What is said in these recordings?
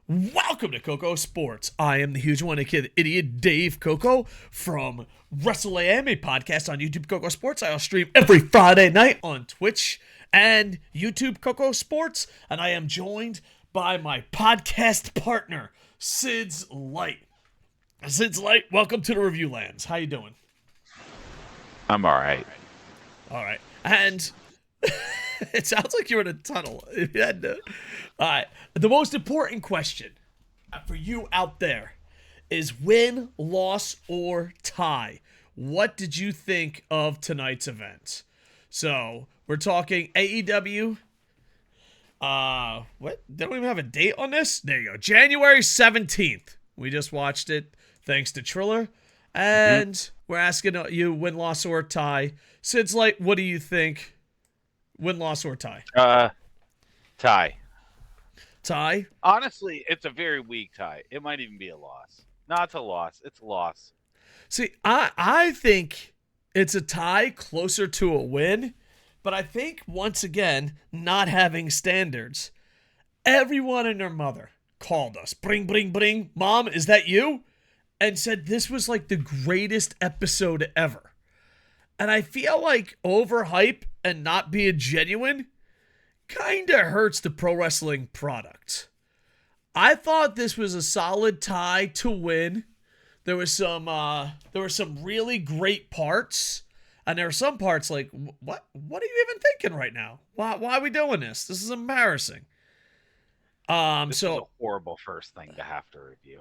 Welcome to KocoSports. I am the huge one, kid, idiot Dave Koco from Wrestle AM Podcast on YouTube KocoSports. I'll stream every Friday night on Twitch and YouTube KocoSports, and I am joined by my podcast partner, SidsLight. SidsLight, welcome to the Review Lands. How you doing? I'm all right. All right, and it sounds like you're in a tunnel. All right. The most important question for you out there is win, loss, or tie. What did you think of tonight's event? So we're talking AEW. What? They don't even have a date on this? There you go. January 17th. We just watched it thanks to Triller. And we're asking you win, loss, or tie. SidsLight, what do you think? Win, loss, or tie? Tie. Tie? Honestly, it's a very weak tie. It might even be a loss. No, it's a loss. It's a loss. See, I think it's a tie closer to a win, but I think, once again, not having standards. Everyone and their mother called us. Bring, bring, bring. Mom, is that you? And said this was like the greatest episode ever. And I feel like overhype and not being genuine kind of hurts the pro wrestling product. I thought this was a solid tie to win. There were some really great parts, and there were some parts like, what are you even thinking right now? Why are we doing this? This is embarrassing. This is a horrible first thing to have to review.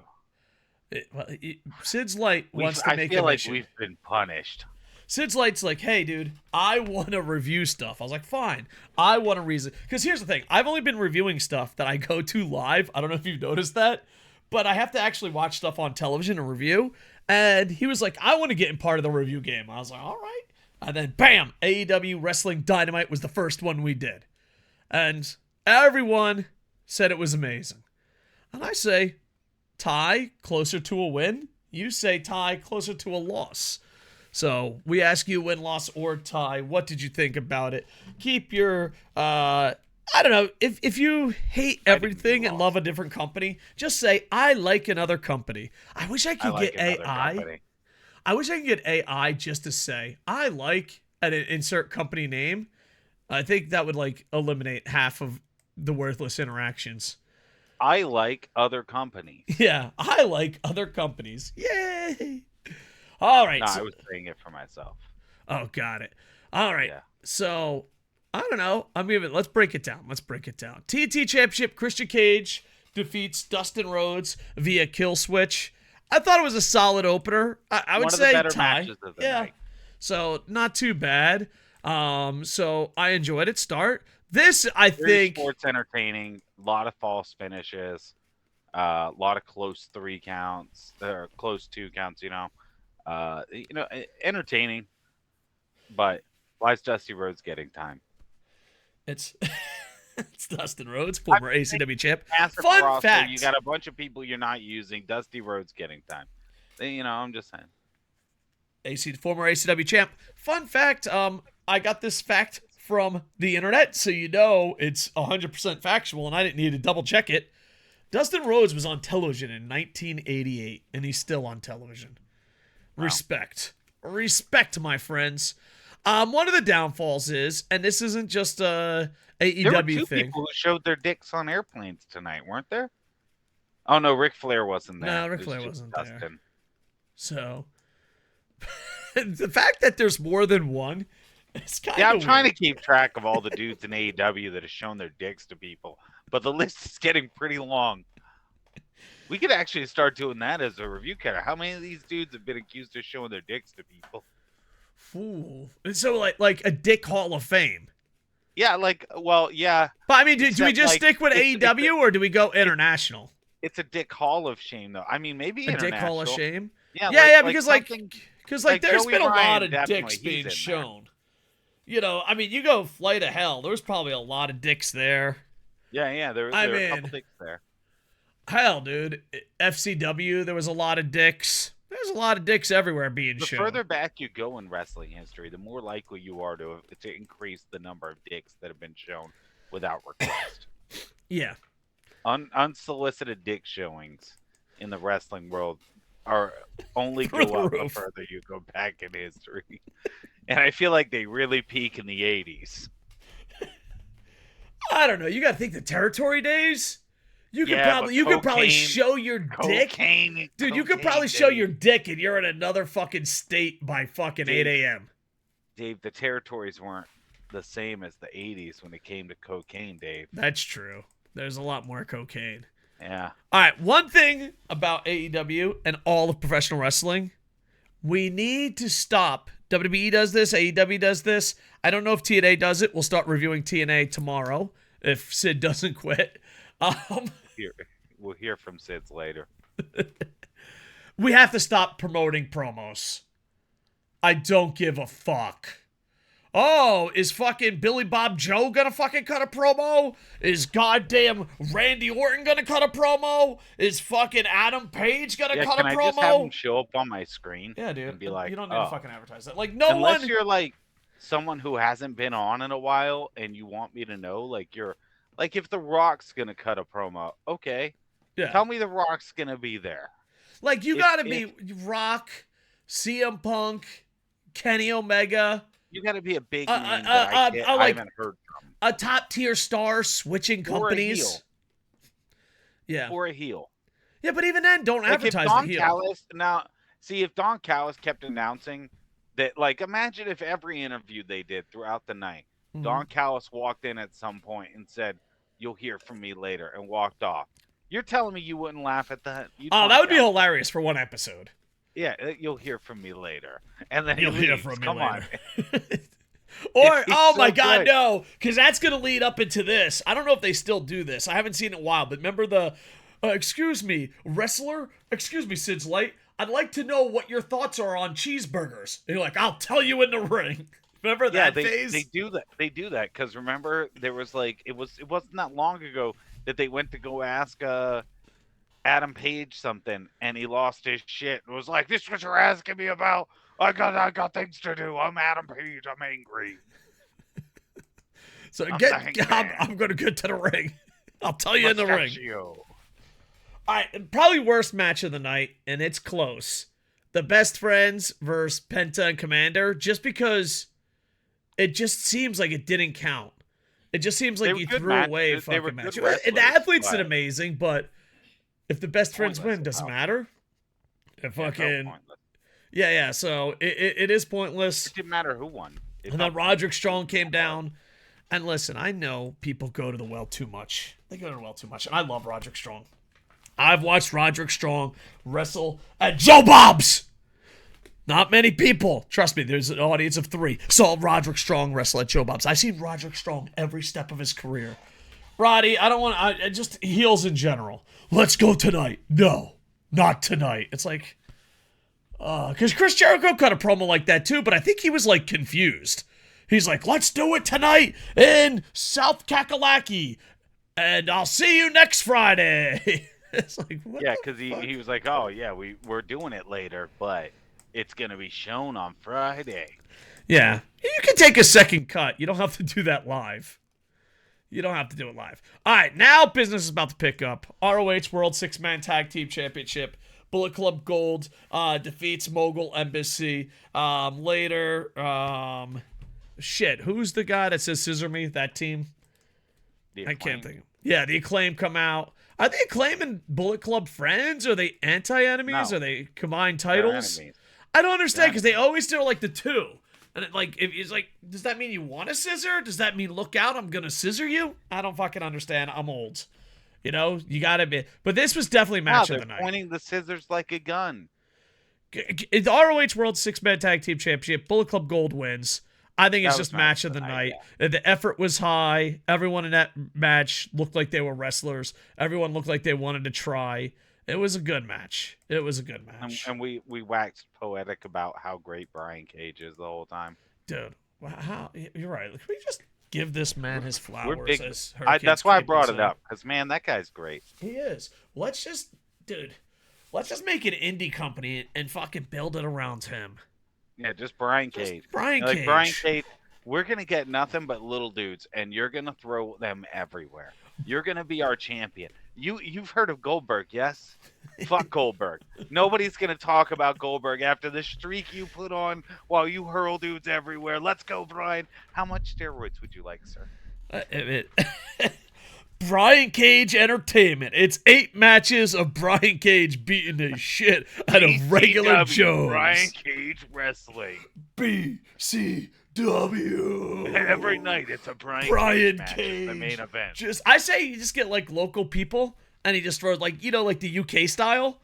SidsLight wants to make. I feel like we've been punished. SidsLight's like, hey, dude, I want to review stuff. I was like, fine. I want to reason. Because here's the thing. I've only been reviewing stuff that I go to live. I don't know if you've noticed that. But I have to actually watch stuff on television and review. And he was like, I want to get in part of the review game. I was like, all right. And then, bam, AEW Wrestling Dynamite was the first one we did. And everyone said it was amazing. And I say, tie, closer to a win. You say tie, closer to a loss. So we ask you win, loss, or tie. What did you think about it? Keep your, I don't know, if you hate everything and love a different company, just say, I like another company. I wish I could get AI. I wish I could get AI just to say, I like an insert company name. I think that would like eliminate half of the worthless interactions. I like other companies. Yeah, I like other companies. Yay! All right. No, I was saying it for myself. Oh, got it. All right. Yeah. So, I don't know. Let's break it down. TNT Championship, Christian Cage defeats Dustin Rhodes via kill switch. I thought it was a solid opener. I would say better tie. Matches of the night. So, not too bad. So I enjoyed it. This, I Very think, sports entertaining. A lot of false finishes. A lot of close 3 counts. Or close 2 counts, entertaining, but why is Dusty Rhodes getting time? It's Dustin Rhodes, former ACW champ. Fun roster, fact. You got a bunch of people you're not using. Dusty Rhodes getting time. I'm just saying. Former ACW champ. Fun fact, I got this fact from the internet, so it's 100% factual, and I didn't need to double check it. Dustin Rhodes was on television in 1988, and he's still on television. Wow. Respect, my friends. One of the downfalls is, and this isn't just a AEW there were two thing. People who showed their dicks on airplanes tonight, weren't there? Oh no, Ric Flair wasn't there. No, Ric Flair wasn't there. So, the fact that there's more than one, it's kind of I'm weird. trying to keep track of all the dudes in AEW that have shown their dicks to people, but the list is getting pretty long. We could actually start doing that as a review counter. How many of these dudes have been accused of showing their dicks to people? Fool. So like a dick Hall of Fame. Yeah, yeah. But I mean, do we just stick with AEW or do we go international? It's a dick Hall of Shame, though. I mean, maybe international. A dick Hall of Shame? Yeah, because there's been a lot of dicks being shown. You go Flight of Hell. There's probably a lot of dicks there. Yeah, there are a couple dicks there. Hell, dude. FCW, there was a lot of dicks. There's a lot of dicks everywhere being shown. The further back you go in wrestling history, the more likely you are to increase the number of dicks that have been shown without request. Yeah. Unsolicited dick showings in the wrestling world are only Through go the up the roof. further you go back in history. And I feel like they really peak in the 80s. I don't know. You got to think the territory days. You could Yeah, but probably show your dick. cocaine, Dude, you could cocaine, probably show Dave. your dick and you're in another fucking state by fucking 8 a.m. Dave, the territories weren't the same as the 80s when it came to cocaine, Dave. That's true. There's a lot more cocaine. Yeah. All right, one thing about AEW and all of professional wrestling, we need to stop. WWE does this, AEW does this. I don't know if TNA does it. We'll start reviewing TNA tomorrow if Sid doesn't quit. We'll hear from Sids later. We have to stop promoting promos. I don't give a fuck. Oh, is fucking Billy Bob Joe gonna fucking cut a promo? Is goddamn Randy Orton gonna cut a promo? Is fucking Adam Page gonna cut a Can I promo? just have him show up on my screen? Yeah, dude. And be like, you don't need to fucking advertise that. Like, unless you're like someone who hasn't been on in a while and you want me to know, like if The Rock's gonna cut a promo, okay. Yeah. Tell me The Rock's gonna be there. Like, you gotta be Rock, CM Punk, Kenny Omega. You gotta be a big name that I haven't heard from. A top tier star switching companies. Or a heel. Yeah. Or a heel. Yeah, but even then, don't advertise the heel. If Don Callis kept announcing that, like, imagine if every interview they did throughout the night, Don Callis walked in at some point and said, "You'll hear from me later," and walked off. You're telling me you wouldn't laugh at that? That would be hilarious for one episode. Yeah, you'll hear from me later. And then you'll hear from me later. Or, oh my God, no, because that's going to lead up into this. I don't know if they still do this. I haven't seen it in a while, but remember the, excuse me, wrestler? Excuse me, SidsLight. I'd like to know what your thoughts are on cheeseburgers. And you're like, I'll tell you in the ring. Remember that phase? They do that. They do that because remember there was like it wasn't that long ago that they went to go ask Adam Page something and he lost his shit and was like, "This is what you're asking me about? I got things to do. I'm Adam Page. I'm angry." So I'm going to get to the ring. I'll tell you in the ring. All right, probably worst match of the night, and it's close. The Best Friends versus Penta and Commander, just because it just seems like it didn't count. It just seems like you threw away a fucking match. And the athletes did amazing, but if the Best Friends win, doesn't matter. Yeah. So it is pointless. It didn't matter who won. And then Roderick Strong came down. And listen, I know people go to the well too much. They go to the well too much. And I love Roderick Strong. I've watched Roderick Strong wrestle at Joe Bob's. Not many people, trust me, there's an audience of 3, saw Roderick Strong wrestle at Joe Bob's. I've seen Roderick Strong every step of his career. Roddy, just heels in general. Let's go tonight. No, not tonight. It's like, because Chris Jericho cut a promo like that too, but I think he was like confused. He's like, let's do it tonight in South Kakalaki, and I'll see you next Friday. It's like, what? Yeah, because he was like, oh yeah, we're doing it later, but it's gonna be shown on Friday. Yeah, you can take a second cut. You don't have to do that live. You don't have to do it live. All right, now business is about to pick up. ROH World 6-Man Tag Team Championship. Bullet Club Gold defeats Mogul Embassy. Later, who's the guy that says "scissor me"? That team. I can't think. Yeah, the Acclaim come out. Are the Acclaim and Bullet Club friends? Are they anti-enemies? No. Are they combined titles? Enemies. I don't understand because they always do like the two. And it's like, does that mean you want a scissor? Does that mean look out? I'm gonna scissor you? I don't fucking understand. I'm old. You know, you gotta be. But this was definitely match of the night. They're pointing the scissors like a gun. The ROH World 6-Man Tag Team Championship. Bullet Club Gold wins. I think it's just match of the night. Yeah. The effort was high. Everyone in that match looked like they were wrestlers. Everyone looked like they wanted to try. It was a good match. And we waxed poetic about how great Brian Cage is the whole time. Dude, you're right. Can we just give this man his flowers? That's why I brought it up. Because, man, that guy's great. He is. Let's just make an indie company and fucking build it around him. Yeah, just Brian Cage. Brian Cage, we're going to get nothing but little dudes, and you're going to throw them everywhere. You're going to be our champion. You've heard of Goldberg, yes? Fuck Goldberg. Nobody's gonna talk about Goldberg after the streak you put on while you hurl dudes everywhere. Let's go, Brian. How much steroids would you like, sir? Brian Cage Entertainment. It's 8 matches of Brian Cage beating the shit out of regular BCW, Joes. Brian Cage Wrestling. BCW. Every night it's a Brian Cage. match, the main event. I say you just get like local people and he just throws like like the UK style.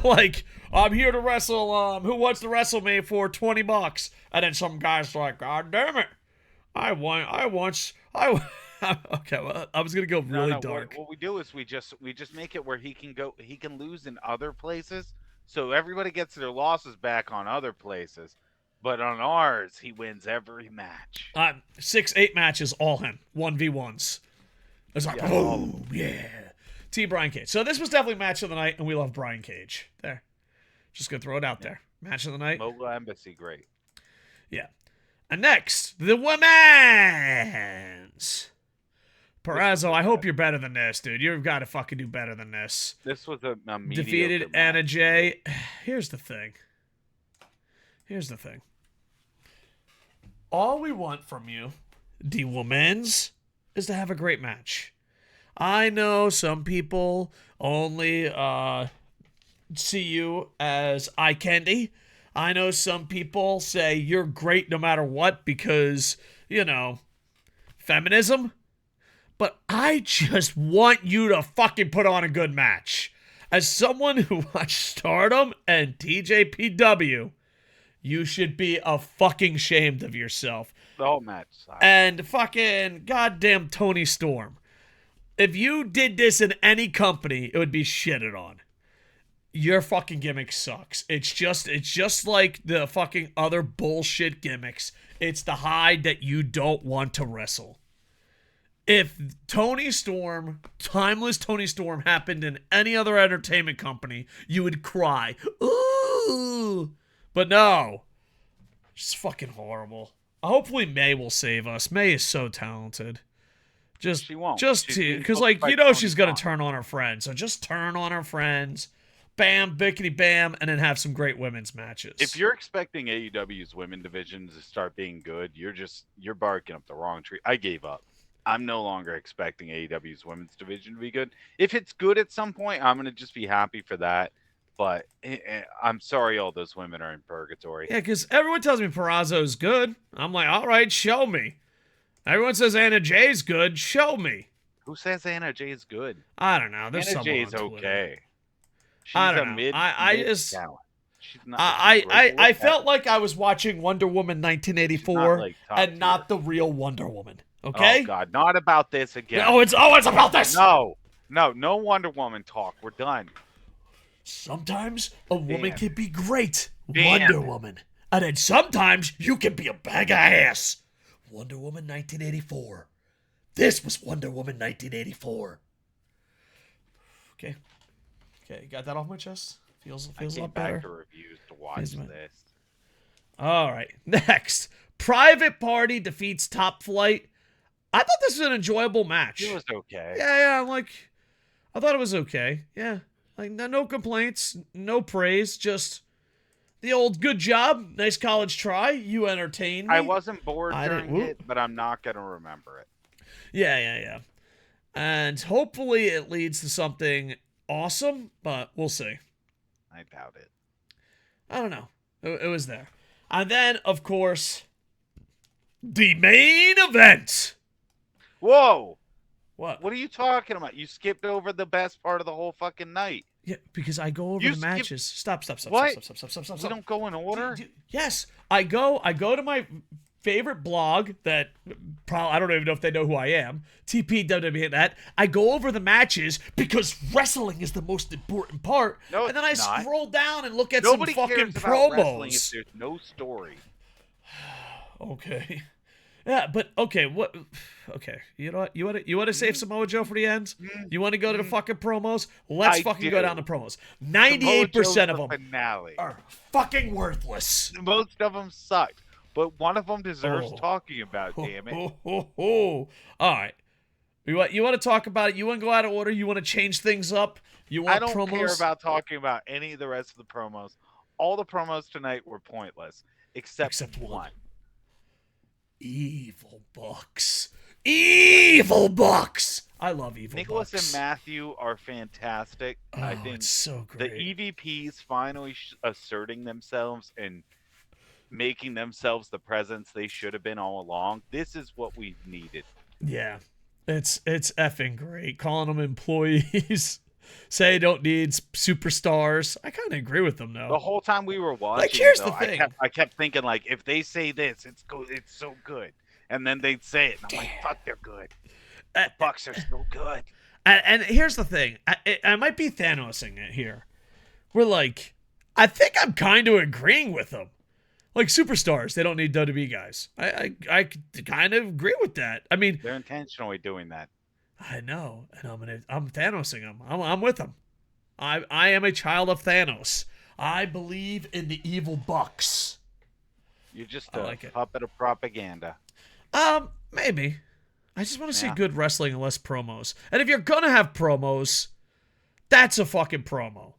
Like, I'm here to wrestle. Who wants to wrestle me for $20? And then some guy's like, God damn it, I once. Okay, well, I was gonna go really dark. What we do is we just make it where he can lose in other places, so everybody gets their losses back on other places, but on ours he wins every match. 6-8 matches, all him 1v1s. It's like, oh yeah, T Brian Cage. So this was definitely match of the night, and we love Brian Cage. There, just gonna throw it out there. Match of the night. Mogul Embassy, great. Yeah, and next the women's. Perazzo, I hope you're better than this, dude. You've got to fucking do better than this. This was a defeated match. Anna Jay. Here's the thing. All we want from you, the women's, is to have a great match. I know some people only see you as eye candy. I know some people say you're great no matter what because, feminism. But I just want you to fucking put on a good match. As someone who watched Stardom and TJPW, you should be fucking ashamed of yourself. The whole match. And fucking goddamn Tony Storm. If you did this in any company, it would be shitted on. Your fucking gimmick sucks. It's just like the fucking other bullshit gimmicks. It's the hide that you don't want to wrestle. If timeless Tony Storm happened in any other entertainment company, you would cry. Ooh. But no. It's fucking horrible. Hopefully May will save us. May is so talented. She won't. Because, she's going to turn on her friends. So just turn on her friends. Bam, bickety bam, and then have some great women's matches. If you're expecting AEW's women division to start being good, you're barking up the wrong tree. I gave up. I'm no longer expecting AEW's women's division to be good. If it's good at some point, I'm going to just be happy for that. But I'm sorry all those women are in purgatory. Yeah, because everyone tells me Perazzo's good. I'm like, all right, show me. Everyone says Anna Jay's good. Show me. Who says Anna Jay's good? I don't know. Anna Jay's okay. She's I don't know. mid talent. She's not. I felt like I was watching Wonder Woman 1984 and not the real Wonder Woman. Okay? Oh God, not about this again. It's about this. No Wonder Woman talk. We're done. Sometimes a woman can be great, Wonder Woman, and then sometimes you can be a bag of ass. Wonder Woman 1984. This was Wonder Woman 1984. Okay, got that off my chest. Feels a lot better. Back to reviews to watch this. All right, next, Private Party defeats Top Flight. I thought this was an enjoyable match. It was okay. Yeah. I thought it was okay. Yeah, no complaints, no praise, just the old good job, nice college try. You entertained me. I wasn't bored during it, but I'm not gonna remember it. Yeah. And hopefully it leads to something awesome, but we'll see. I doubt it. I don't know. It was there. And then, of course, the main event. Whoa! What? What are you talking about? You skipped over the best part of the whole fucking night. Yeah, because I go over the matches. Stop. What? Stop. We don't go in order? Yes. I go to my favorite blog that probably, I don't even know if they know who I am. TPWW that. I go over the matches because wrestling is the most important part. No, and then I scroll down and look at Nobody some fucking cares about wrestling promos. if there's no story. Okay. Yeah, but okay, what? Okay, you know what? You want to save Samoa Joe for the end? You want to go to the fucking promos? Let's go down the promos. 98% of them are fucking worthless. Most of them suck, but one of them deserves talking about. Damn it! All right, You want to talk about it? You want to go out of order? You want to change things up? You want I don't promos? care about talking about any of the rest of the promos. All the promos tonight were pointless, except one. Evil Bucks. Evil Bucks. I love Evil Nicholas Bucks. and Matthew are fantastic. Oh, I think it's so great. The EVPs finally asserting themselves and making themselves the presence they should have been all along. This is what we needed. Yeah. It's effing great. Calling them employees. Say I don't need superstars. I kind of agree with them, though. The whole time we were watching, like, here's the thing. I kept thinking, like, if they say this, it's so good. And then they'd say it, and I'm like, fuck, they're good. The Bucks are so good. And here's the thing. I might be Thanosing it here. We're like, I think I'm kind of agreeing with them. Like, superstars, they don't need WWE guys. I kind of agree with that. I mean, they're intentionally doing that. I know, and I'm Thanosing them. I'm with them. I am a child of Thanos. I believe in the evil Bucks. You're just a puppet of propaganda. Maybe. I just want to see good wrestling and less promos. And if you're gonna have promos, that's a fucking promo.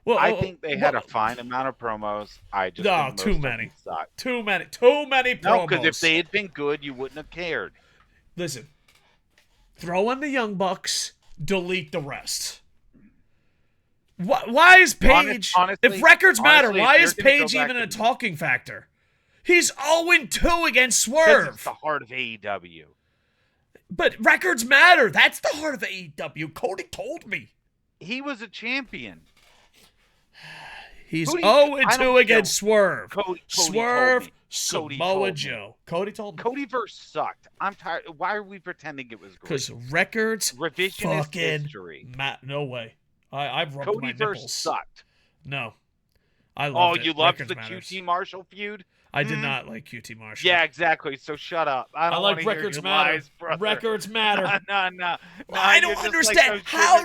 Well, I think they had a fine amount of promos. I just think too many. Too many promos. No, because if they had been good, you wouldn't have cared. Listen, throw in the Young Bucks, delete the rest. Why is Paige? Honestly, if records matter, why is Paige even a talking factor? He's 0-2 against Swerve. It's the heart of AEW. But records matter. That's the heart of AEW. Cody told me. He was a champion. He's 0-2 against Swerve. Cody Swerve, Samoa Joe. Cody told me. Codyverse sucked. I'm tired. Why are we pretending it was great? Because records revisionist history. No way. I've rubbed my nipples. Codyverse sucked. No. I loved it. You loved Records the matters. QT Marshall feud? I did not like QT Marshall. Yeah, exactly. So shut up. I don't like want to records hear your matter. lies, brother. Records matter. No. I don't understand how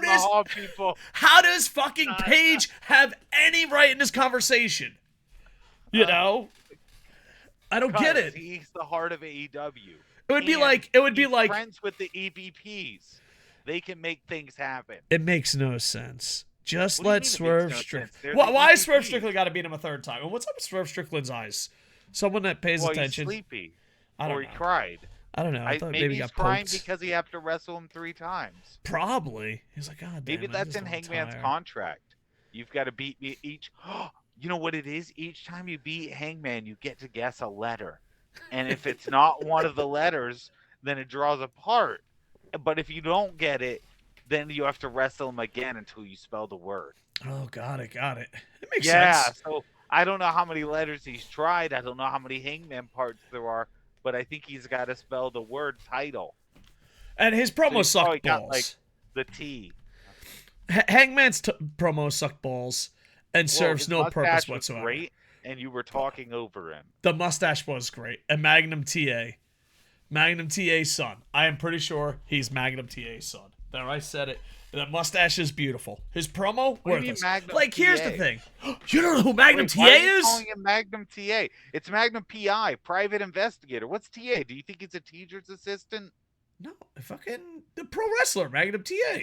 does fucking Paige have any right in this conversation? You know, I don't get it. He's the heart of AEW. It would be like friends with the EVPs. They can make things happen. It makes no sense. Just let Swerve Strickland. Why has Swerve Strickland got to beat him a third time? And what's up with Swerve Strickland's eyes? Someone that pays attention. He's sleepy. I don't know. He cried. I don't know. I thought maybe he he's got crying poked. because he have to wrestle him 3 times. Probably. He's like, God damn maybe that's in Hangman's contract. You've got to beat me each. You know what it is? Each time you beat Hangman, you get to guess a letter. And if it's not one of the letters, then it draws apart. But if you don't get it, then you have to wrestle him again until you spell the word. Oh, got it. It makes sense. Yeah, so I don't know how many letters he's tried. I don't know how many Hangman parts there are, but I think he's got to spell the word title. And his promos suck balls. Got, like, the T. Hangman's promos suck balls and serves no purpose whatsoever. Great, and you were talking over him. The mustache was great. And Magnum TA. Magnum TA's son. I am pretty sure he's Magnum TA's son. There, I said it. The mustache is beautiful. His promo, worthless. Like, here's the thing. You don't know who Magnum TA is? Why are you calling him Magnum TA? It's Magnum PI, private investigator. What's TA? Do you think he's a teacher's assistant? No, fucking the pro wrestler, Magnum TA.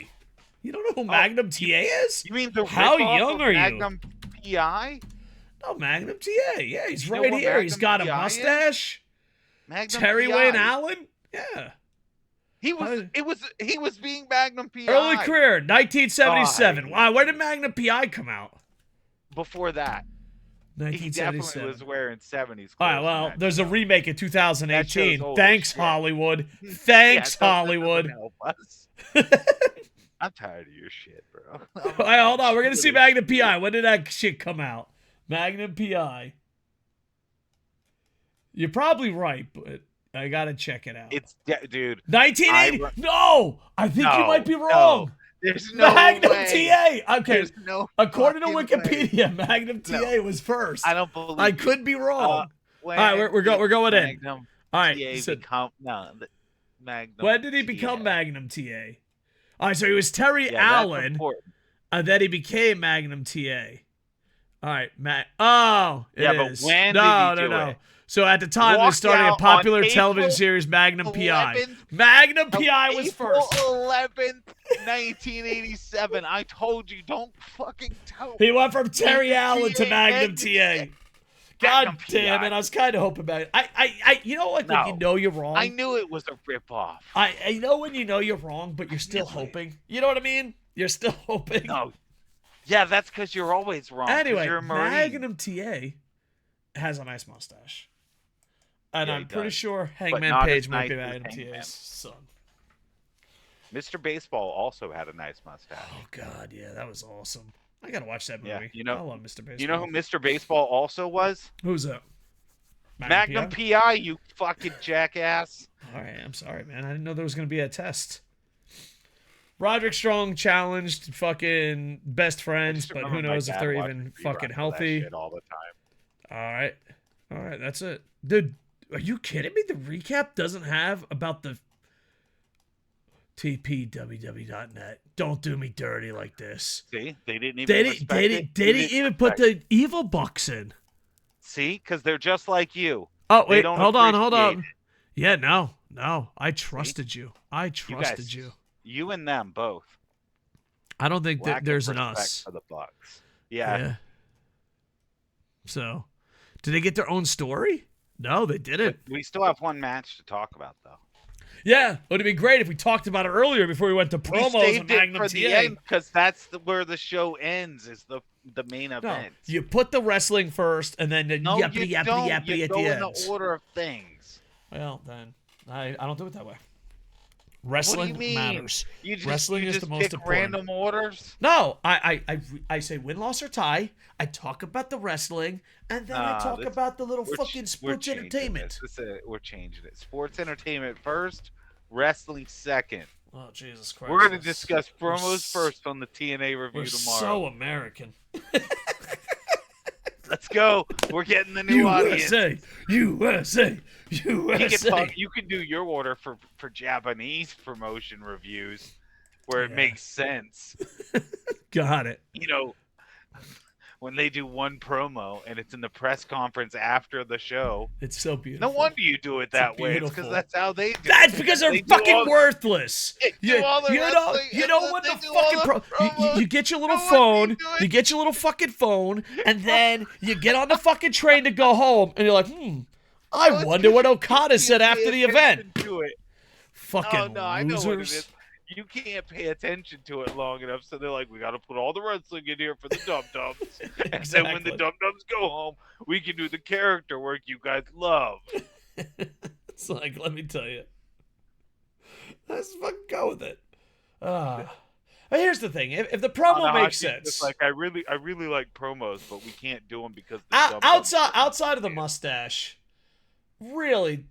You don't know who Magnum TA is? You mean the How young are you? Magnum PI? No, Magnum TA. Yeah, he's right here. He's got a mustache. Magnum Terry PI. Wayne Allen? Yeah. He was being Magnum PI. Early career, 1977. Wow, where did Magnum PI come out? Before that. 1977. He definitely was wearing 70s clothes. All right, well, there's a remake in 2018. Thanks, Hollywood. Thanks, Hollywood. Help us. I'm tired of your shit, bro. All right, hold on. We're going to see Magnum PI. When did that shit come out? Magnum PI. You're probably right, but I gotta check it out. It's dude. 1980. No, I think you might be wrong. No. There's no Magnum way. TA. Okay. According to Wikipedia, way. Magnum TA was first. I don't believe. I could be wrong. All right, we're going in. Magnum all right. Magnum. When did he become Magnum TA? All right, so he was Terry Allen, and then he became Magnum TA. All right, Matt. Oh, it is. But when did he do it? So at the time, they're walked starting a out popular on television April series, Magnum PI. 11th Magnum PI was April first. 11th, 1987. I told you, don't fucking tell. He went from Terry Magnum Allen to TA, Magnum TA. God Magnum damn PI. it! I was kind of hoping about it. You know, like when you No. know you're wrong. I knew it was a ripoff. I know when you know you're wrong, but you're still hoping. You know what I mean? You're still hoping. No. Yeah, that's because you're always wrong. 'cause Anyway, you're a Marine. Magnum TA has a nice mustache. And Yeah, I'm he pretty does. sure But Hangman not Page as might be nice as Magnum Hangman. TA's son. Mr. Baseball also had a nice mustache. Oh, God, yeah, that was awesome. I got to watch that movie. Yeah, I love Mr. Baseball. You know who Mr. Baseball also was? Who's that? Magnum PI, you fucking jackass. All right, I'm sorry, man. I didn't know there was going to be a test. Roderick Strong challenged fucking best friends, but who knows if they're even fucking healthy. All the time. All right, that's it. Dude, are you kidding me? The recap doesn't have about the TPWW.net. Don't do me dirty like this. See, they didn't even They didn't even put the Evil Bucks in. See, because they're just like you. Oh, wait, don't hold on. appreciate it. Yeah, no. I trusted you. I trusted you. You and them both. I don't think that Lack of there's an respect us. for the Bucks. Yeah. So, did they get their own story? No, they didn't. But we still have one match to talk about, though. Yeah, it would have been great if we talked about it earlier before we went to promos We and saved it Magnum for TA. the end because that's where the show ends. Is the main event. You put the wrestling first, and then No, yappity you yappity don't. yappity You at go the in end. the order of things. Well, then I don't do it that way. Wrestling What do you mean? matters. You just, Wrestling you is just the most pick important. random orders. No, I say win, loss, or tie. I talk about the wrestling, and then I talk about the little fucking sports entertainment. We're changing it. Sports entertainment first, wrestling second. Oh, Jesus Christ. We're going to discuss promos first on the TNA review We're tomorrow. so American. Let's go. We're getting the new audience. USA. You can do your order for Japanese promotion reviews where it makes sense. Got it. You know, when they do one promo and it's in the press conference after the show. It's so beautiful. No wonder you do it that way. It's because that's how they do it. That's because they're fucking worthless. You know when the fucking you get your little phone, you get your little fucking phone, and then you get on the fucking train to go home, and you're like, I wonder what Okada said after the event. Fucking I know what it losers. is. You can't pay attention to it long enough, so they're like, we got to put all the wrestling in here for the dum-dums. And then when the dum-dums go home, we can do the character work you guys love. It's like, let me tell you. Let's fucking go with it. But here's the thing. If the promo makes sense. It's like, I really like promos, but we can't do them because outside of the mustache, really,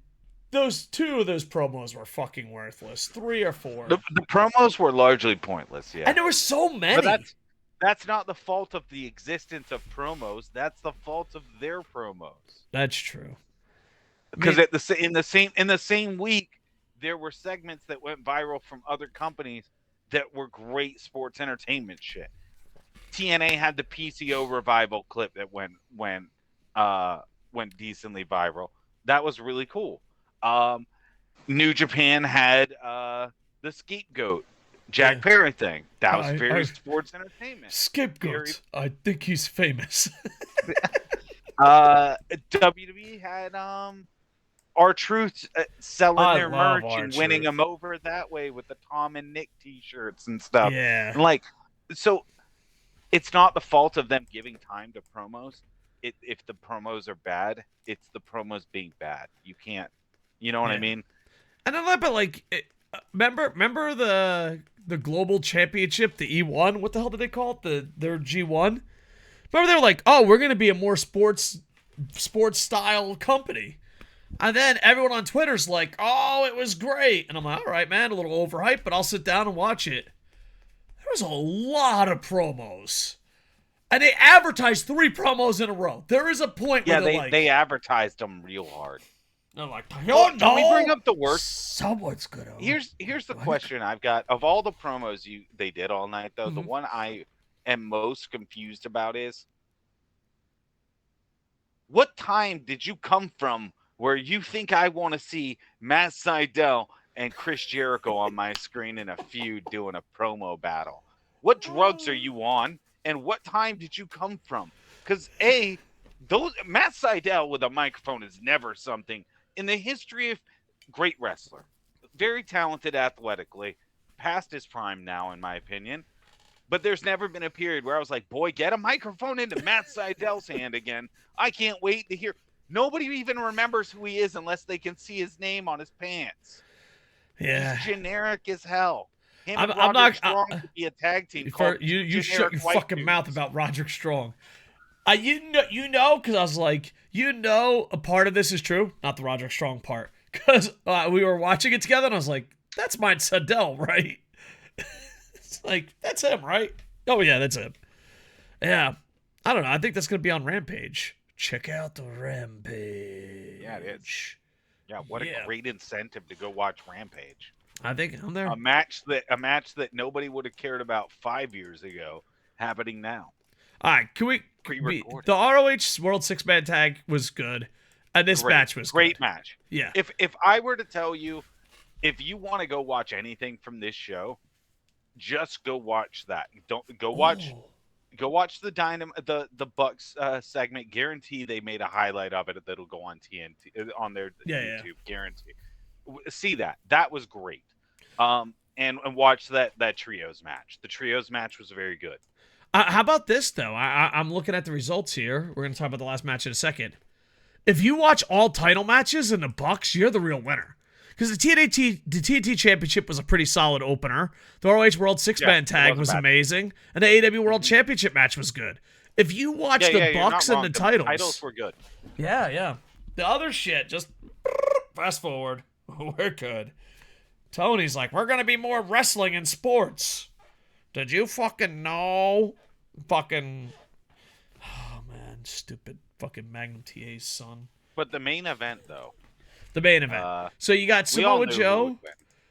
those two of those promos were fucking worthless. 3 or 4. The promos were largely pointless, yeah. And there were so many. But that's not the fault of the existence of promos. That's the fault of their promos. That's true. Because in the same week, there were segments that went viral from other companies that were great sports entertainment shit. TNA had the PCO revival clip that went decently viral. That was really cool. New Japan had the Scapegoat Jack Perry thing. That was very sports entertainment. Scapegoat. I think he's famous. WWE had R-Truth selling their merch and winning them over that way with the Tom and Nick t-shirts and stuff. Yeah. And so it's not the fault of them giving time to promos. If the promos are bad, it's the promos being bad. You can't, you know what I mean? And I love it, remember the Global Championship, the E1? What the hell did they call it? Their G1? Remember they were like, oh, we're going to be a more sports style company. And then everyone on Twitter's like, oh, it was great. And I'm like, all right, man, a little overhyped, but I'll sit down and watch it. There was a lot of promos. And they advertised 3 promos in a row. There is a point where they advertised them real hard. They're like, can we bring up the worst? Someone's gonna. Here's the question I've got. Of all the promos they did all night, though, the one I am most confused about is What time did you come from where you think I want to see Matt Sydal and Chris Jericho on my screen in a feud doing a promo battle? What drugs are you on? And what time did you come from? Because those Matt Sydal with a microphone is never something in the history of great wrestler, very talented athletically, past his prime now, in my opinion. But there's never been a period where I was like, boy, get a microphone into Matt Sydal's hand again. I can't wait to hear. Nobody even remembers who he is unless they can see his name on his pants. Yeah. He's generic as hell. Him and I'm not Strong could be a tag team called you shut your fucking dudes. mouth about Roderick Strong. You know, because I was like, a part of this is true, not the Roderick Strong part, because we were watching it together, and I was like, that's Matt Sydal, right? It's like, that's him, right? Oh yeah, that's him. Yeah, I don't know. I think that's gonna be on Rampage. Check out the Rampage. Yeah, it is. Yeah, what a great incentive to go watch Rampage. I think I'm there. A match that nobody would have cared about 5 years ago, happening now. All right, can we? The ROH World Six-Man Tag was good, and this match was great. Good. Match. Yeah. If I were to tell you, if you want to go watch anything from this show, just go watch that. Don't go watch. Go watch the the Bucks segment. Guarantee they made a highlight of it that'll go on TNT on their YouTube. Yeah. Guarantee. See that. That was great. And watch that trios match. The trios match was very good. How about this though? I'm looking at the results here. We're gonna talk about the last match in a second. If you watch all title matches in the Bucks, you're the real winner. Because the TNT Championship was a pretty solid opener. The ROH World Six-Man Tag was amazing. And the AEW World Championship match was good. If you watch the Bucks and the titles were good. Yeah. The other shit, just fast forward. We're good. Tony's like, we're going to be more wrestling in sports. Did you fucking know? Fucking, oh man, stupid fucking Magnum TA's son. But the main event, though. The main event. So you got Samoa Joe.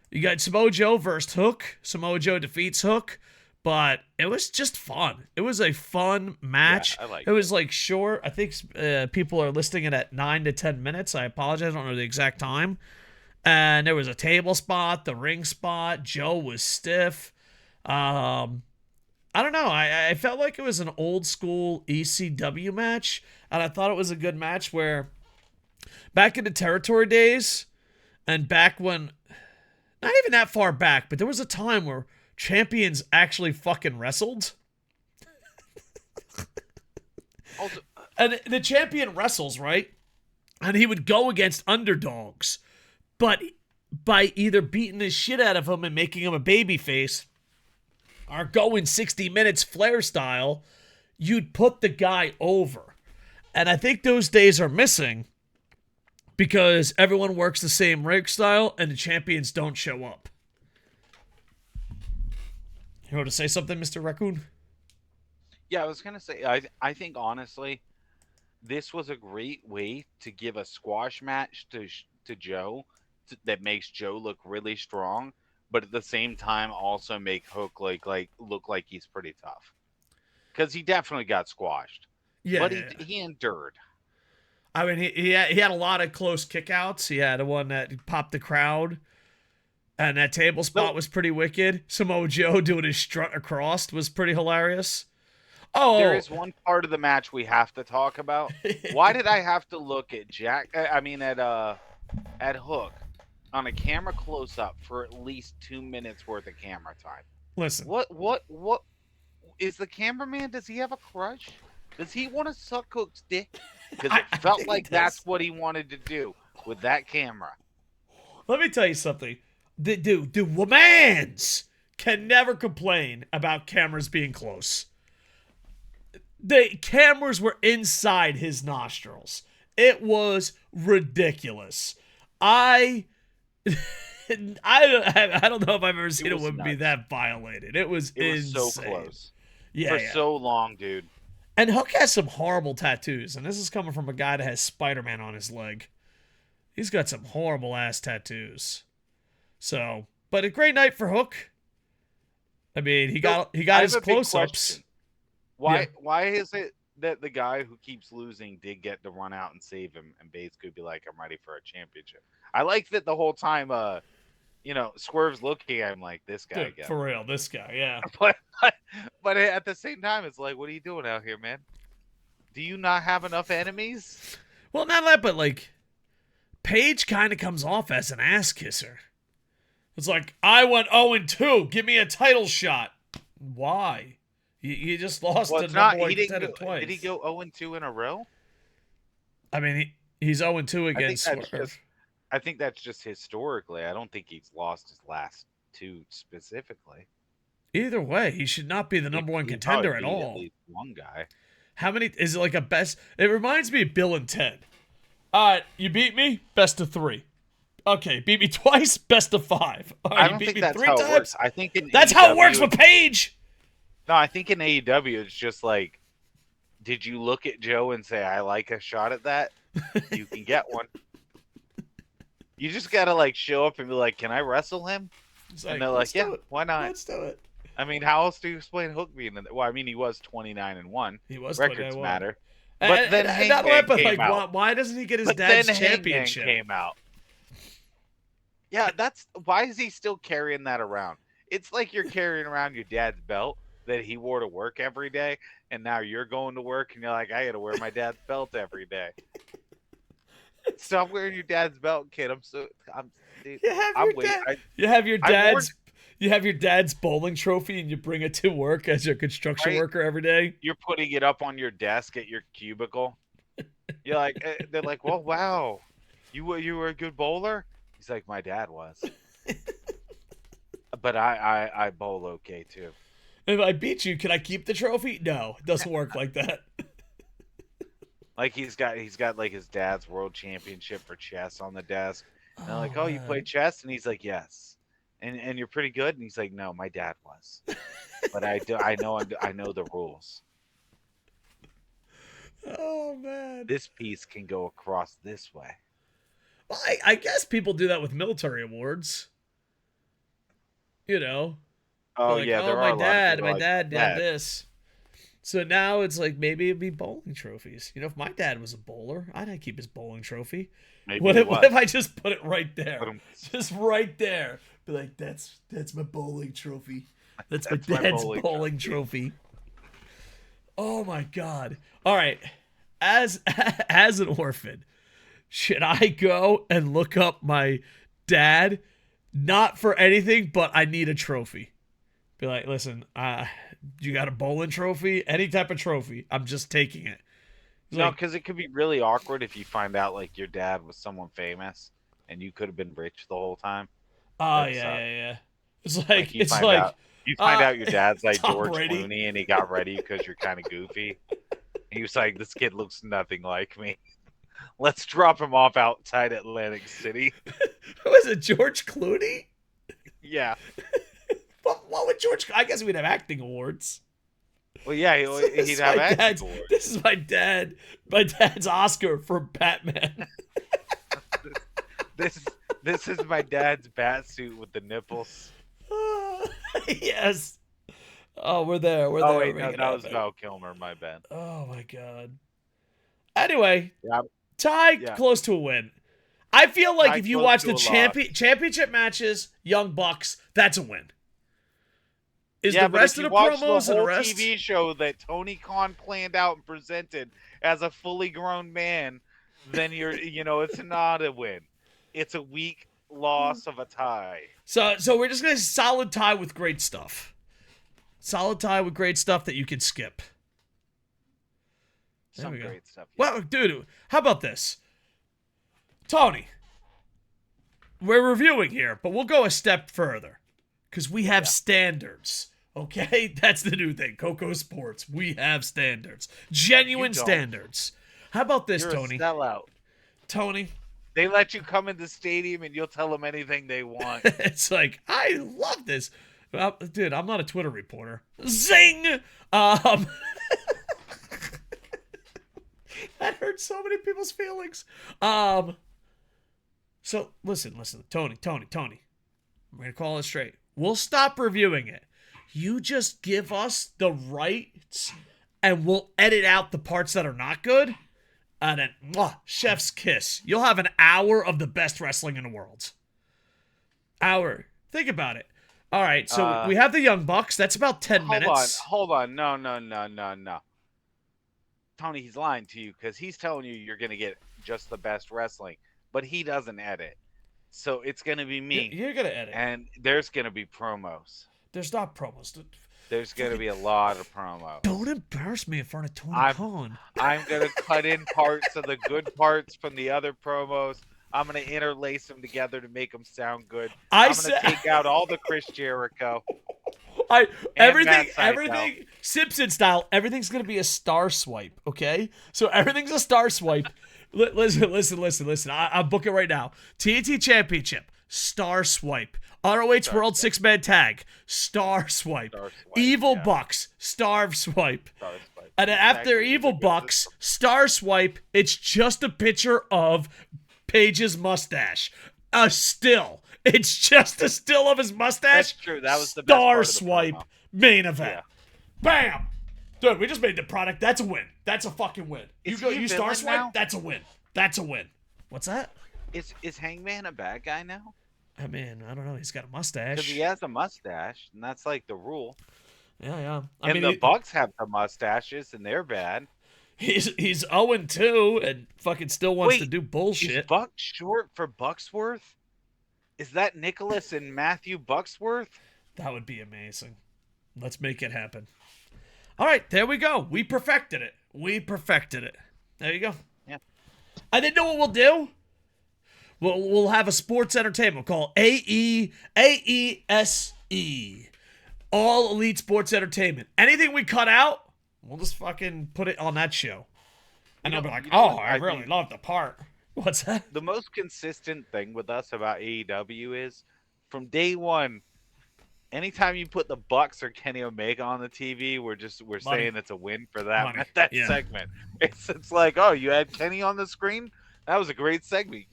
You got Samoa Joe versus Hook. Samoa Joe defeats Hook. But it was just fun. It was a fun match. Yeah, I like it. Was like short. I think people are listing it at 9 to 10 minutes. I apologize. I don't know the exact time. And there was a table spot, the ring spot. Joe was stiff. I don't know. I felt like it was an old school ECW match. And I thought it was a good match where back in the territory days and back when, not even that far back, but there was a time where champions actually fucking wrestled. And the champion wrestles, right? And he would go against underdogs. But by either beating the shit out of him and making him a babyface or going 60 minutes Flair style, you'd put the guy over. And I think those days are missing because everyone works the same rig style and the champions don't show up. You want to say something, Mr. Raccoon? Yeah, I was going to say, I think, honestly, this was a great way to give a squash match to Joe that makes Joe look really strong, but at the same time also make Hook look like he's pretty tough. Because he definitely got squashed. Yeah. But he endured. I mean, he had a lot of close kickouts. He had one that popped the crowd. And that table spot was pretty wicked. Samoa Joe doing his strut across was pretty hilarious. Oh, there is one part of the match we have to talk about. Why did I have to look at at Hook on a camera close up for at least 2 minutes worth of camera time? Listen. What is the cameraman? Does he have a crush? Does he want to suck Hook's dick? Because it felt like that's what he wanted to do with that camera. Let me tell you something. The womans can never complain about cameras being close. The cameras were inside his nostrils. It was ridiculous. I don't know if I've ever seen a woman be that violated. It was insane. So close. Yeah, so long, dude. And Hook has some horrible tattoos, and this is coming from a guy that has Spider-Man on his leg. He's got some horrible ass tattoos. So, but a great night for Hook. I mean, he got his close-ups. Why is it that the guy who keeps losing did get to run out and save him, and basically be like, "I'm ready for a championship." I like that the whole time. Swerve's looking at him like, "This guy Dude, again." for real, this guy, yeah. But at the same time, it's like, what are you doing out here, man? Do you not have enough enemies? Well, not that, but like, Paige kind of comes off as an ass kisser. It's like, I went 0-2. Give me a title shot. Why? You just lost Well, to it's not. number one He didn't contender go. twice. Did he go 0-2 in a row? I mean, he's 0-2 against Swerve. I think that's just historically. I don't think he's lost his last two specifically. Either way, he should not be the number one contender at all. At least one guy. How many is it like a best? It reminds me of Bill and Ted. All right, you beat me, best of 3. Okay, beat me twice, best of 5. All right, I don't think that's how it works. I think that's how it works with Paige. No, I think in AEW it's just like, did you look at Joe and say, "I like a shot at that"? You can get one. You just gotta like show up and be like, "Can I wrestle him?" And they're like, "Yeah, why not? Let's do it." I mean, how else do you explain Hook being in well, I mean, he was 29-1. He was records 29-1. matter. But then Hangman came out. Why doesn't he get his dad's championship? Hangman came out. Yeah, why is he still carrying that around? It's like you're carrying around your dad's belt that he wore to work every day, and now you're going to work and you're like, I gotta wear my dad's belt every day. Stop wearing your dad's belt, kid. You have your dad's bowling trophy and you bring it to work as your construction worker every day. You're putting it up on your desk at your cubicle. You're like, they're like, well, wow, you were a good bowler. He's like, my dad was, but I bowl okay too. If I beat you, can I keep the trophy? No, it doesn't work like that. Like he's got like his dad's world championship for chess on the desk. And they're like, oh, you play chess? And he's like, yes. And you're pretty good? And he's like, no, my dad was. But I know the rules. Oh man. This piece can go across this way. Well, I guess people do that with military awards. You know. Oh like, yeah, my dad did this. So now it's like maybe it'd be bowling trophies. You know, if my dad was a bowler, I'd keep his bowling trophy. What if I just put it right there? Just right there. Be like, that's my bowling trophy. That's my dad's bowling trophy. Oh my god. All right. As an orphan, should I go and look up my dad? Not for anything, but I need a trophy. Be like, listen, you got a bowling trophy? Any type of trophy. I'm just taking it. No, because it could be really awkward if you find out like your dad was someone famous and you could have been rich the whole time. Oh yeah. It's like you find out your dad's like Tom George Brady. Clooney and he got ready because you're kind of goofy. He was like, this kid looks nothing like me. Let's drop him off outside Atlantic City. Who is it, George Clooney? Yeah. What would George? I guess we'd have acting awards. Well, yeah, he'd have acting awards. This is my dad. My dad's Oscar for Batman. This is my dad's bat suit with the nipples. Yes. Oh, we're there. We're there. Oh, wait, no, that was Val Kilmer. My bad. Oh my god. Anyway, yeah. Close to a win. I feel like if you watch the championship matches, Young Bucks, that's a win. Is the rest of the promos the whole and the rest TV show that Tony Khan planned out and presented as a fully grown man, then it's not a win. It's a weak loss of a tie. So we're just gonna solid tie with great stuff. Solid tie with great stuff that you can skip. Some great stuff. Yeah. Well, dude, how about this? Tony, we're reviewing here, but we'll go a step further because we have standards. Okay? That's the new thing. KocoSports. We have standards. Genuine standards. How about this, You're Tony? A sellout. Tony. They let you come in the stadium and you'll tell them anything they want. It's like, I love this. Well, dude, I'm not a Twitter reporter. Zing! That hurt so many people's feelings. So listen, Tony. I'm gonna call it straight. We'll stop reviewing it. You just give us the rights and we'll edit out the parts that are not good. And then, chef's kiss. You'll have an hour of the best wrestling in the world. Hour. Think about it. All right, so we have the Young Bucks. That's about 10 minutes. Hold on. No. Tony, he's lying to you because he's telling you you're going to get just the best wrestling, but he doesn't edit. So it's going to be me. You're going to edit. And there's going to be promos. There's not promos. There's going to be a lot of promos. Don't embarrass me in front of Tony Khan. I'm going to cut in parts of the good parts from the other promos. I'm going to interlace them together to make them sound good. I'm going to take out all the Chris Jericho. Everything Simpson style, everything's going to be a star swipe, okay? So everything's a star swipe. Listen. I'll book it right now. TNT Championship, star swipe. ROH World Six-Man Tag, star swipe. Evil Bucks, star swipe. And then after Evil Bucks, star swipe, it's just a picture of Paige's mustache. A still. It's just a still of his mustache. That's true. That was the best star part of the swipe promo. Main event. Yeah. Bam! Dude, we just made the product. That's a win. That's a fucking win. You star swipe, now? that's a win. That's a win. What's that? Is Hangman a bad guy now? I mean, I don't know. He's got a mustache. Because he has a mustache, and that's like the rule. Yeah. The Bucks have the mustaches, and they're bad. He's 0-2 and fucking still wants to do bullshit. Is Buck short for Bucksworth? Is that Nicholas and Matthew Bucksworth? That would be amazing. Let's make it happen. All right, there we go. We perfected it. There you go. Yeah. I didn't know what we'll do. We'll have a sports entertainment called AESE. All Elite Sports Entertainment. Anything we cut out, we'll just fucking put it on that show. And they'll be like, I really love the part. What's that? The most consistent thing with us about AEW is from day one, anytime you put the Bucks or Kenny Omega on the TV, we're saying it's a win for that segment. It's like, you had Kenny on the screen? That was a great segment.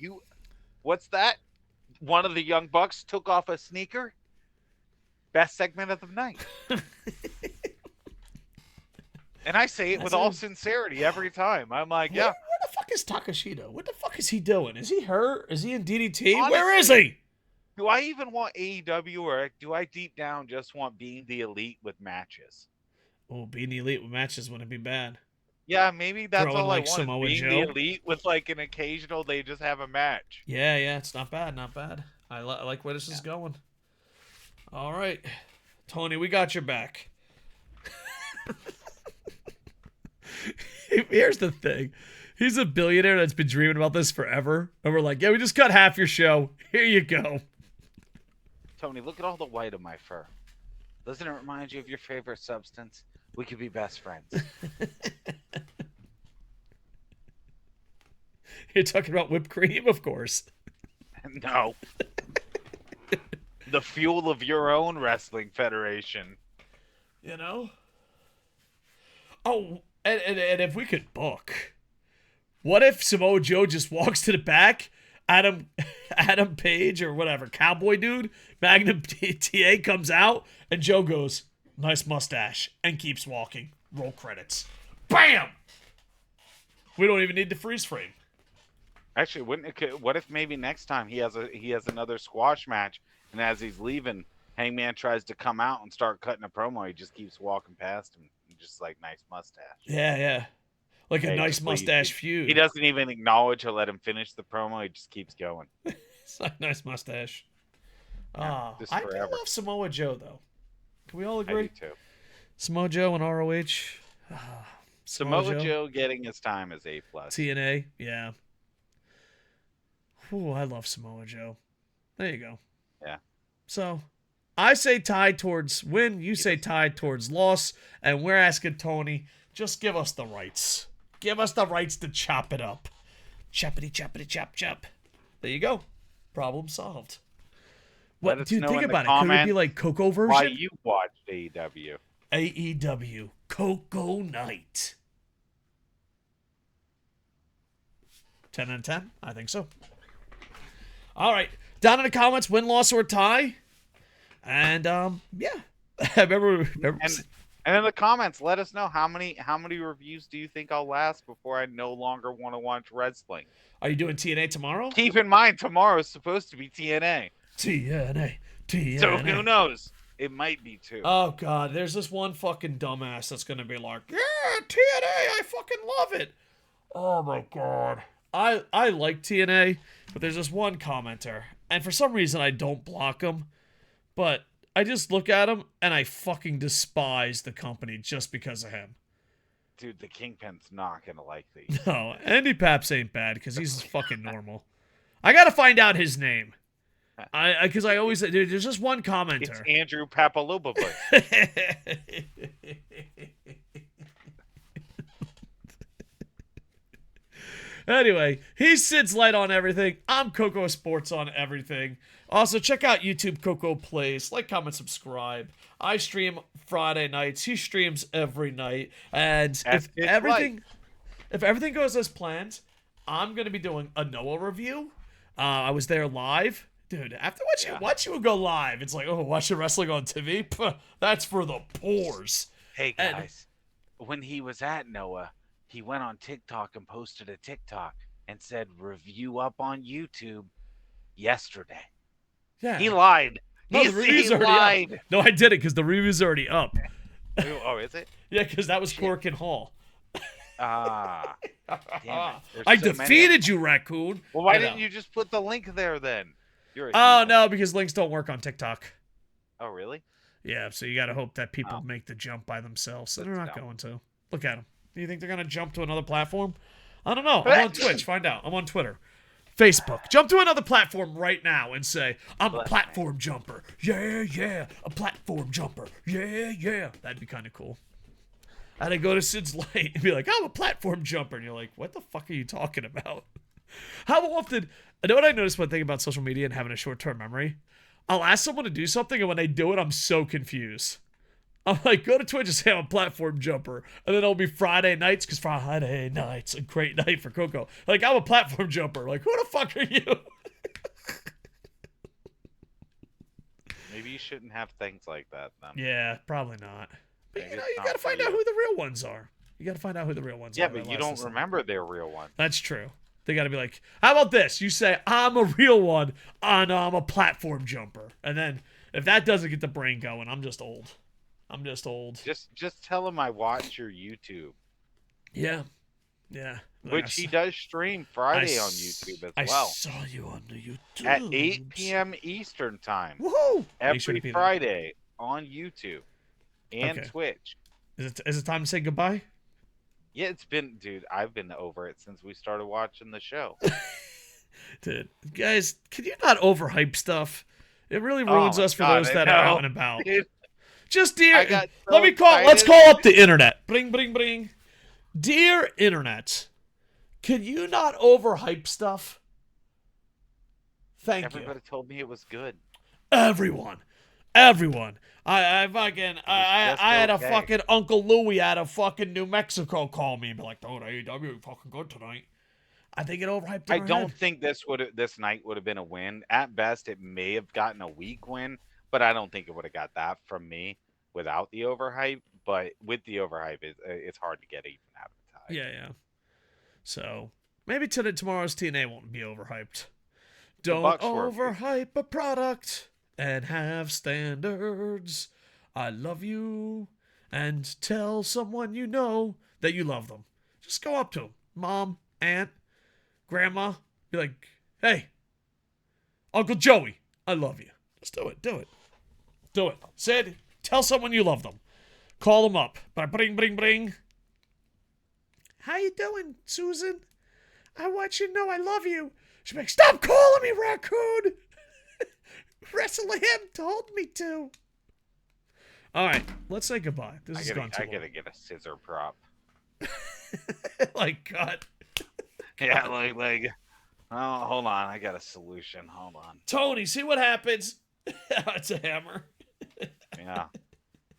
What's that? One of the Young Bucks took off a sneaker? Best segment of the night. And I say it with all sincerity every time. I'm like, Where the fuck is Takashita? What the fuck is he doing? Is he hurt? Is he in DDT? Honestly, where is he? Do I even want AEW, or do I deep down just want Being the Elite with matches? Oh, Being the Elite with matches wouldn't be bad. Yeah, maybe that's all I want. Samoa Being Joe. the Elite with like an occasional, they just have a match. Yeah, it's not bad. I like where this is going. All right, Tony, we got your back. Here's the thing. He's a billionaire that's been dreaming about this forever. And we're like, we just cut half your show. Here you go. Tony, look at all the white of my fur. Doesn't it remind you of your favorite substance? We could be best friends. You're talking about whipped cream, of course. No. The fuel of your own wrestling federation. You know? Oh, and if we could book, what if Samoa Joe just walks to the back, Adam Page or whatever, cowboy dude, Magnum TA comes out, and Joe goes, nice mustache, and keeps walking. Roll credits. Bam! We don't even need the freeze frame. Actually, what if maybe next time he has another squash match, and as he's leaving, Hangman tries to come out and start cutting a promo, he just keeps walking past him. Just like nice mustache. Yeah. Like a nice mustache feud. He doesn't even acknowledge or let him finish the promo. He just keeps going. It's like nice mustache. Yeah, I do love Samoa Joe, though. Can we all agree? I do too. Samoa Joe and ROH. Samoa Joe getting his time as A+. TNA, yeah. Ooh, I love Samoa Joe. There you go. Yeah. So, I say tied towards win. You say tied towards loss. And we're asking Tony, just give us the rights. Give us the rights to chop it up. Choppity, choppity, chop, chop. There you go. Problem solved. What, dude, think about it. Could it be like Koco version? Why you watched AEW? AEW. Koco Night. 10 out of 10? I think so. All right. Down in the comments, win, loss, or tie. And, yeah. remember And in the comments, let us know how many reviews do you think I'll last before I no longer want to watch wrestling. Are you doing TNA tomorrow? Keep in mind, tomorrow is supposed to be TNA. TNA. So who knows? It might be too. Oh God, there's this one fucking dumbass that's gonna be like, yeah, TNA, I fucking love it. Oh my God. I like TNA, but there's this one commenter, and for some reason I don't block him, but I just look at him and I fucking despise the company just because of him. Dude, the Kingpin's not gonna like these. No, Andy Paps ain't bad because he's fucking normal. I gotta find out his name. Because I always, dude, there's just one commenter. It's Andrew Papalobopoulos. Anyway, he's SidsLight on everything. I'm KocoSports on everything. Also, check out YouTube Koco Plays. Like, comment, subscribe. I stream Friday nights. He streams every night. And if everything goes as planned, I'm gonna be doing a Noah review. I was there live. Dude, after once you go live, it's like, oh, watching wrestling on TV? Puh, that's for the poors. Hey, guys. When he was at Noah, he went on TikTok and posted a TikTok and said, review up on YouTube yesterday. Yeah. He lied. No, the review's already up. No, I did it because the review's already up. Oh, is it? Yeah, because that was Cork and Hall. Ah. Damn it. I defeated you, Raccoon. Well, why didn't you just put the link there then? Oh, no, because links don't work on TikTok. Oh, really? Yeah, so you got to hope that people make the jump by themselves. And they're not going to. Look at them. Do you think they're going to jump to another platform? I don't know. I'm on Twitch. Find out. I'm on Twitter. Facebook. Jump to another platform right now and say, I'm a platform jumper. Yeah, yeah. A platform jumper. Yeah, yeah. That'd be kind of cool. And I go to SidsLight and be like, I'm a platform jumper. And you're like, what the fuck are you talking about? How often... I know what I noticed one thing about social media and having a short-term memory. I'll ask someone to do something, and when they do it, I'm so confused. I'm like, go to Twitch and say I'm a platform jumper. And then it'll be Friday nights, because Friday night's a great night for Koco. Like, I'm a platform jumper. Like, who the fuck are you? Maybe you shouldn't have things like that, then. Yeah, probably not. But, Maybe you gotta find out who the real ones are. You gotta find out who the real ones are. Yeah, but you don't remember their real ones. That's true. They got to be like, how about this? You say, I'm a real one, and I'm a platform jumper. And then, if that doesn't get the brain going, I'm just old. Just tell him I watch your YouTube. Yeah. Yeah. Which he does stream Friday on YouTube as well. I saw you on the YouTube. At 8 p.m. Eastern Time. Woohoo! Every Friday on YouTube and Twitch. Is it time to say goodbye? Yeah, dude, I've been over it since we started watching the show. Dude, guys, can you not overhype stuff? It really ruins us for those that are out and about. Dude, just let's call up the internet. Bring, bring, bring. Dear internet, can you not overhype stuff? Thank you. Everybody told me it was good. Everyone. I had a fucking Uncle Louie out of fucking New Mexico call me and be like, dude, AEW fucking good tonight. I think it overhyped. I don't think this night would have been a win. At best, it may have gotten a weak win, but I don't think it would have got that from me without the overhype. But with the overhype, it's hard to get even advertised. Yeah. So maybe tomorrow's TNA won't be overhyped. Don't overhype a product and have standards. I love you. And tell someone you know that you love them. Just go up to them. Mom, aunt, grandma. Be like, hey, Uncle Joey, I love you. Just do it. Sid, tell someone you love them. Call them up. Bring. How you doing, Susan? I want you to know I love you. She'll be like, stop calling me, Raccoon. Wrestle AM told me to. All right, let's say goodbye. This has gone too long. I gotta get a scissor prop. Like cut. Yeah, like. Oh, hold on. I got a solution. Hold on. Tony, see what happens? It's a hammer. Yeah.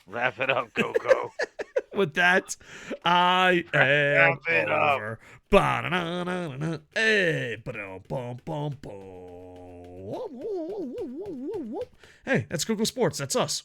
Wrap it up, Koco. With that, I am over. Hey, hey, that's KocoSports. That's us.